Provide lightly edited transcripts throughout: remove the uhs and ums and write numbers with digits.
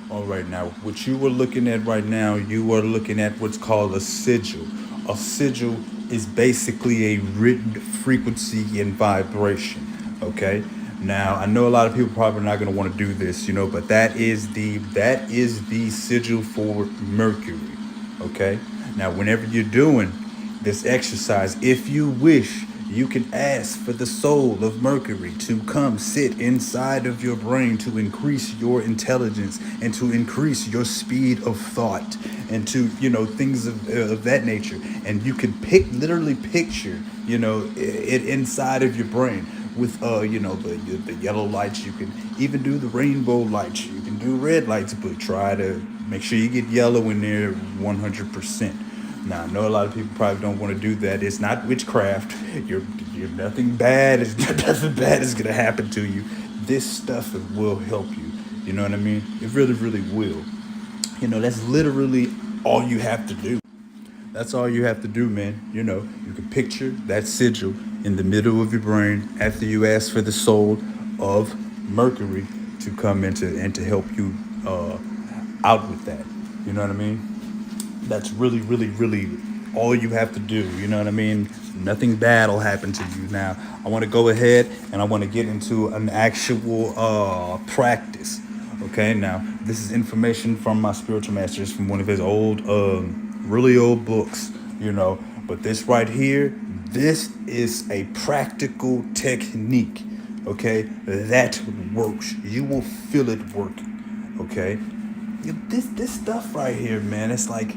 All right, now, what you are looking at right now, you are looking at what's called a sigil. A sigil is basically a written frequency and vibration. Okay. Now, I know a lot of people probably not going to want to do this, but that is the sigil for Mercury. Okay. Now, whenever you're doing this exercise, if you wish, you can ask for the soul of Mercury to come sit inside of your brain to increase your intelligence and to increase your speed of thought and to, things of that nature. And you can literally picture, it inside of your brain with, the yellow lights. You can even do the rainbow lights. You can do red lights, but try to make sure you get yellow in there 100%. Now, I know a lot of people probably don't want to do that. It's not witchcraft. You're nothing bad. Is nothing bad is gonna happen to you. This stuff will help you. You know what I mean? It really, really will. That's literally all you have to do. That's all you have to do, man. You can picture that sigil in the middle of your brain after you ask for the soul of Mercury to come into and to help you out with that. You know what I mean? That's really, really, really all you have to do. You know what I mean? Nothing bad will happen to you. Now, I want to go ahead and I want to get into an actual practice. Okay, now this is information from my spiritual masters from one of his old, really old books. But this right here, this is a practical technique. Okay, that works. You will feel it working. Okay, this stuff right here, man. It's like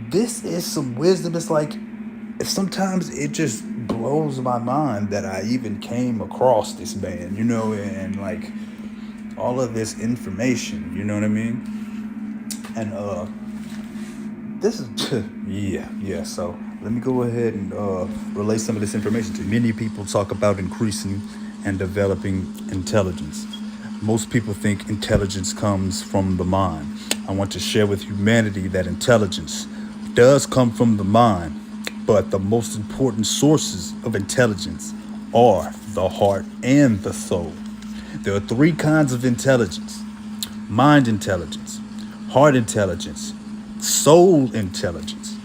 this is some wisdom. It's like if sometimes it just blows my mind that I even came across this man, and like all of this information, you know what I mean? And this is yeah. So let me go ahead and relay some of this information to you. Many people talk about increasing and developing intelligence. Most people think intelligence comes from the mind. I want to share with humanity that intelligence does come from the mind, but the most important sources of intelligence are the heart and the soul. There are three kinds of intelligence: mind intelligence, heart intelligence, soul intelligence.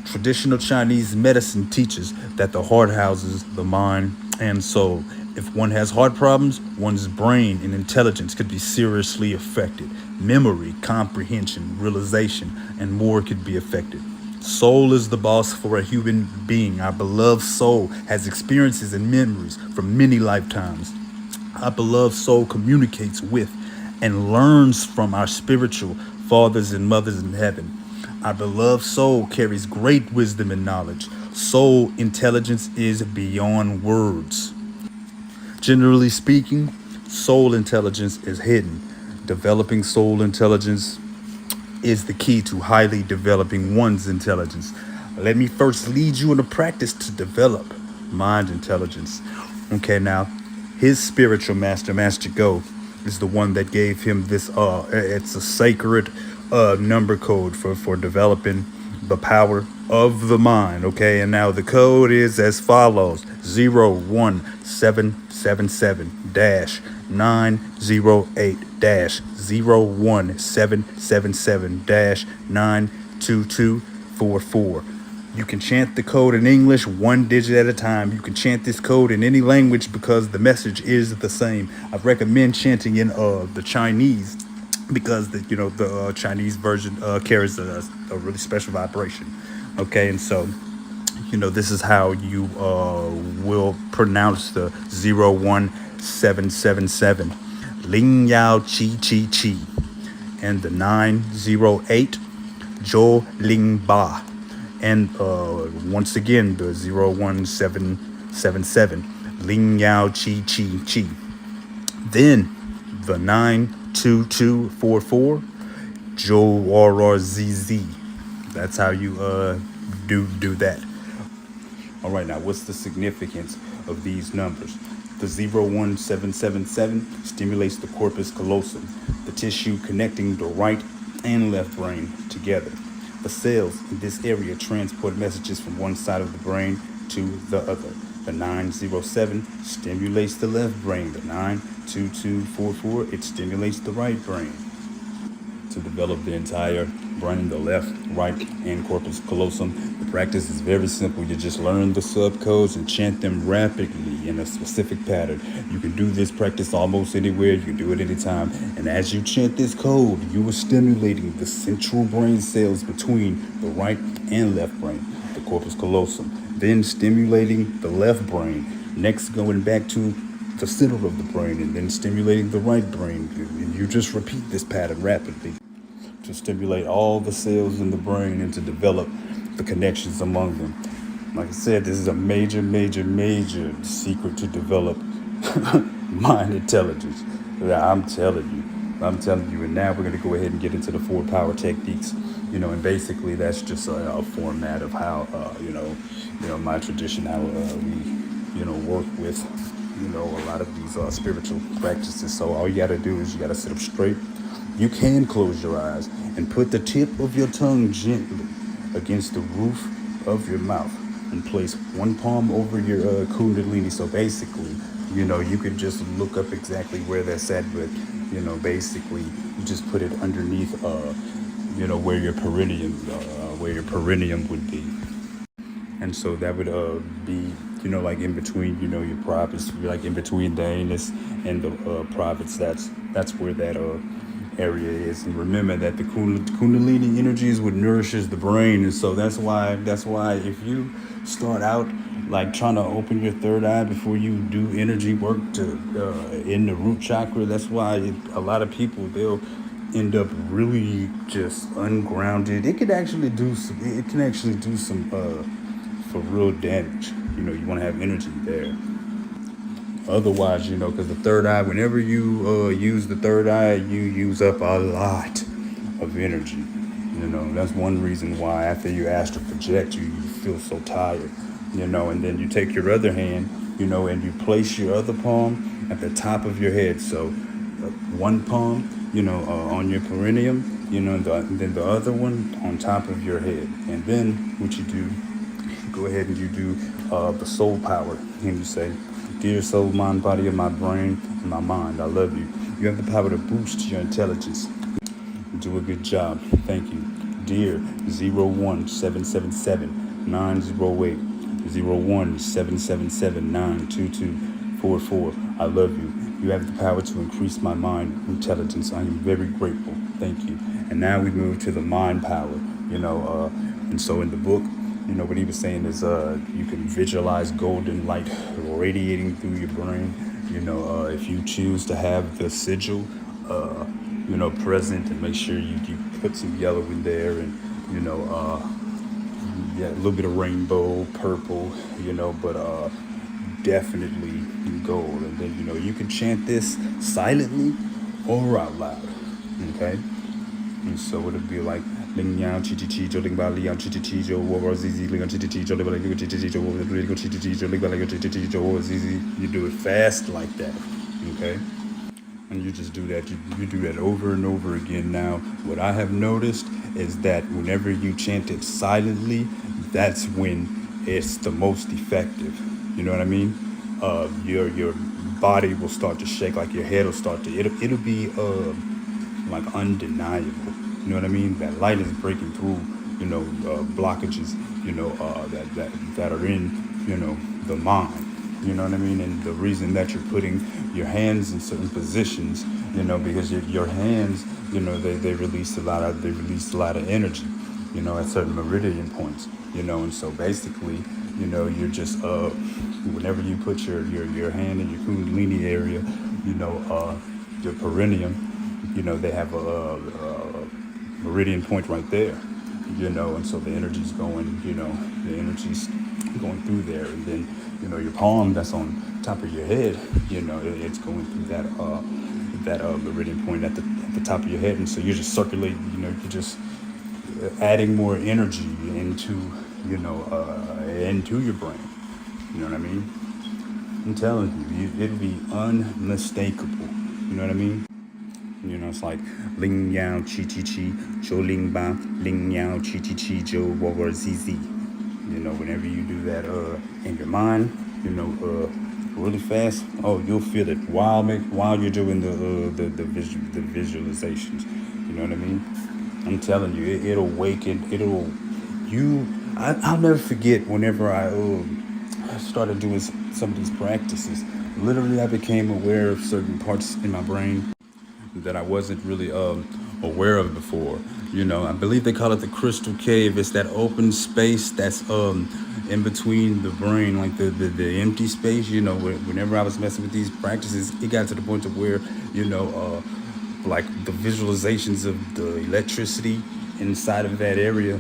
Traditional Chinese medicine teaches that the heart houses the mind and soul. If one has heart problems, one's brain and intelligence could be seriously affected. Memory, comprehension, realization, and more could be affected. Soul is the boss for a human being. Our beloved soul has experiences and memories from many lifetimes. Our beloved soul communicates with and learns from our spiritual fathers and mothers in heaven. Our beloved soul carries great wisdom and knowledge. Soul intelligence is beyond words. Generally speaking, soul intelligence is hidden. Developing soul intelligence is the key to highly developing one's intelligence. Let me first lead you in a practice to develop mind intelligence. Okay, now, his spiritual master, Master Go, is the one that gave him this. It's a sacred number code for developing the power of the mind. Okay, and now the code is as follows: 01777 dash 908 dash 01777 dash 92244. You can chant the code in English one digit at a time. You can chant this code in any language because the message is the same. I recommend chanting in the Chinese because the Chinese version carries a really special vibration. Okay, and so this is how you will pronounce the 01777 Ling Yao Chi Chi Chi and the 908 Zhou Ling Ba, and once again the 01777 Ling Yao Chi Chi Chi. Then the 92244 Zhou RRZZ. That's how you do that. All right, now what's the significance of these numbers? The 01777 stimulates the corpus callosum, the tissue connecting the right and left brain together. The cells in this area transport messages from one side of the brain to the other. The 907 stimulates the left brain. The 92244, it stimulates the right brain. to develop the entire brain, the left, right, and corpus callosum. The practice is very simple. You just learn the subcodes and chant them rapidly in a specific pattern. You can do this practice almost anywhere. You can do it anytime. And as you chant this code, you are stimulating the central brain cells between the right and left brain, the corpus callosum. Then stimulating the left brain. Next, going back to the center of the brain, and then stimulating the right brain. And you just repeat this pattern rapidly to stimulate all the cells in the brain and to develop the connections among them. Like I said, this is a major, major, major secret to develop mind intelligence. I'm telling you. And now we're going to go ahead and get into the 4 power techniques. And basically that's just a format of how, my tradition, how we, work with, a lot of these spiritual practices. So all you got to do is you got to sit up straight. You can close your eyes and put the tip of your tongue gently against the roof of your mouth and place one palm over your kundalini. So basically, you could just look up exactly where that's at, but, basically you just put it underneath, where your perineum would be. And so that would be, like in between, your privates, like in between the anus and the privates. That's where that area is. And remember that the kundalini energy is what nourishes the brain. And so that's why if you start out like trying to open your third eye before you do energy work to in the root chakra, that's why a lot of people, they'll end up really just ungrounded. It can actually do some for real damage. You want to have energy there. Otherwise, because the third eye, whenever you use the third eye, you use up a lot of energy. That's one reason why after you astral project, you feel so tired. And then you take your other hand, and you place your other palm at the top of your head. So one palm, on your perineum, and then the other one on top of your head. And then what you do, go ahead and you do the soul power. And you say, "Dear soul, mind, body of my brain, and my mind, I love you. You have the power to boost your intelligence. Do a good job. Thank you. Dear 01777-908, 01777-92244, I love you. You have the power to increase my mind intelligence. I am very grateful. Thank you." And now we move to the mind power, and so in the book, what he was saying is you can visualize golden light radiating through your brain. If you choose to have the sigil, present, and make sure you put some yellow in there and, a little bit of rainbow, purple, but definitely gold. And then, you can chant this silently or out loud. Okay? And so it'll be like Ling Yang Chi Chi Chi Jo Ling Ba Liang Chi Chi Chi Jo War Zizi Ling Chi Chi Chi Jo Ling Ba Liang Chi Chi Chi Jo Ling Chi Chi Chi Jo Ling Ba Liang Chi Chi Chi Jo War Zizi. You do it fast like that. Okay? And you just do that. You do that over and over again. Now, what I have noticed is that whenever you chant it silently, that's when it's the most effective. You know what I mean? Your body will start to shake, like your head will start to. It'll be like undeniable. You know what I mean? That light is breaking through. Blockages. That are in the mind. You know what I mean? And the reason that you're putting your hands in certain positions, because your hands, they release a lot of energy, at certain meridian points, and so basically, you're just whenever you put your hand in your kundalini area, your perineum, they have a meridian point right there, and so the energy's going, through there, and then your palm that's on top of your head, it's going through that meridian point at the top of your head, and so you're just circulating, you're just adding more energy into your brain. You know what I mean? I'm telling you, it'll be unmistakable. You know what I mean? It's like Ling Yao Chi Chi Chi Jo Ling Ba Ling Yao Chi Chi Chi Jo War Zizi. Whenever you do that in your mind, really fast, you'll feel it while you're doing the visualizations. know what I mean? I'm telling you, it'll awaken. I'll never forget whenever I started doing some of these practices. Literally, I became aware of certain parts in my brain that I wasn't really aware of before. I believe they call it the crystal cave. It's that open space that's in between the brain, like the empty space. Whenever I was messing with these practices, it got to the point of where like the visualizations of the electricity inside of that area,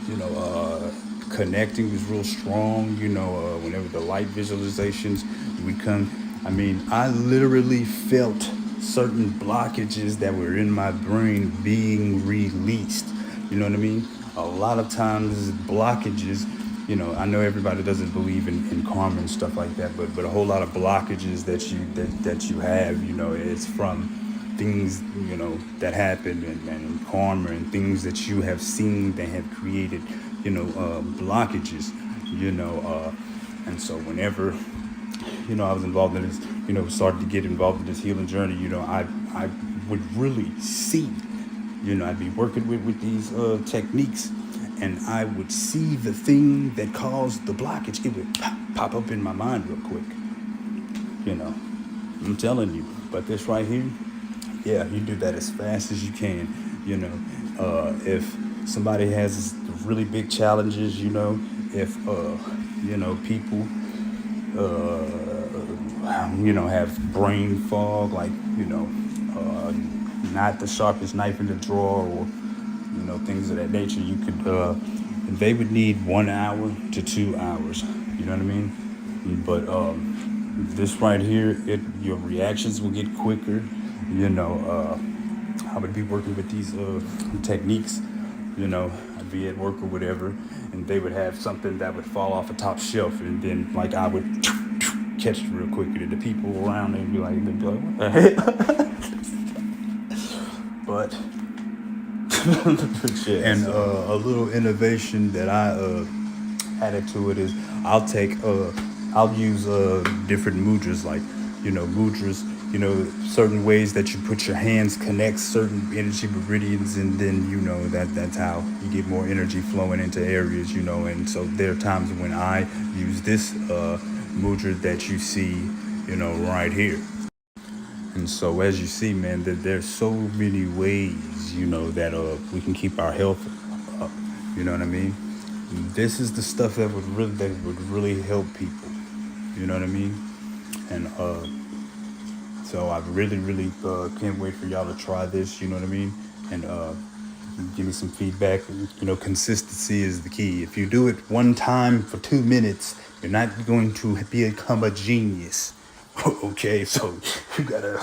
you know, connecting was real strong. Whenever the light visualizations would come, I mean, I literally felt certain blockages that were in my brain being released. You know what I mean? A lot of times, blockages. I know everybody doesn't believe in karma and stuff like that, but a whole lot of blockages that you have, it's from things that happen, and karma and things that you have seen that have created blockages. And so whenever I was involved in this, started to get involved in this healing journey, I would really see, I'd be working with these techniques, and I would see the thing that caused the blockage. It would pop up in my mind real quick. I'm telling you. But this right here, yeah, you do that as fast as you can. If somebody has really big challenges, if people have brain fog, like not the sharpest knife in the drawer, or things of that nature, you could they would need 1 hour to 2 hours. You know what I mean? But this right here, your reactions will get quicker. I would be working with these techniques. I'd be at work or whatever, and they would have something that would fall off a top shelf, and then like I would catch it real quick, and the people around they'd be like, what the heck? But and a little innovation that I added to it is I'll use different mudras, like mudras, certain ways that you put your hands connect certain energy meridians, and then that's how you get more energy flowing into areas, and so there are times when I use this mudra that you see right here. And so as you see, man, there's so many ways that we can keep our health up. You know what I mean? This is the stuff that would really help people. You know what I mean? And so I really can't wait for y'all to try this. You know what I mean? And give me some feedback. Consistency is the key. If you do it one time for 2 minutes, you're not going to become a genius. Okay, so you gotta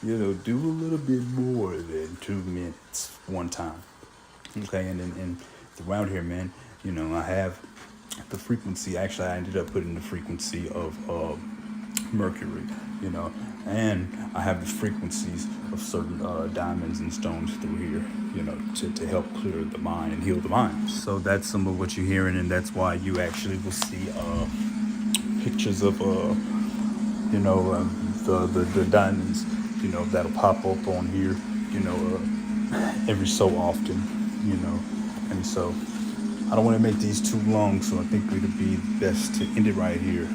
do a little bit more than 2 minutes one time. Okay, and throughout here, man, I have the frequency. Actually, I ended up putting the frequency of Mercury, and I have the frequencies of certain diamonds and stones through here, to help clear the mind and heal the mind. So that's some of what you're hearing, and that's why you actually will see pictures of the diamonds, that'll pop up on here, every so often, and so I don't want to make these too long, so I think it'd be best to end it right here.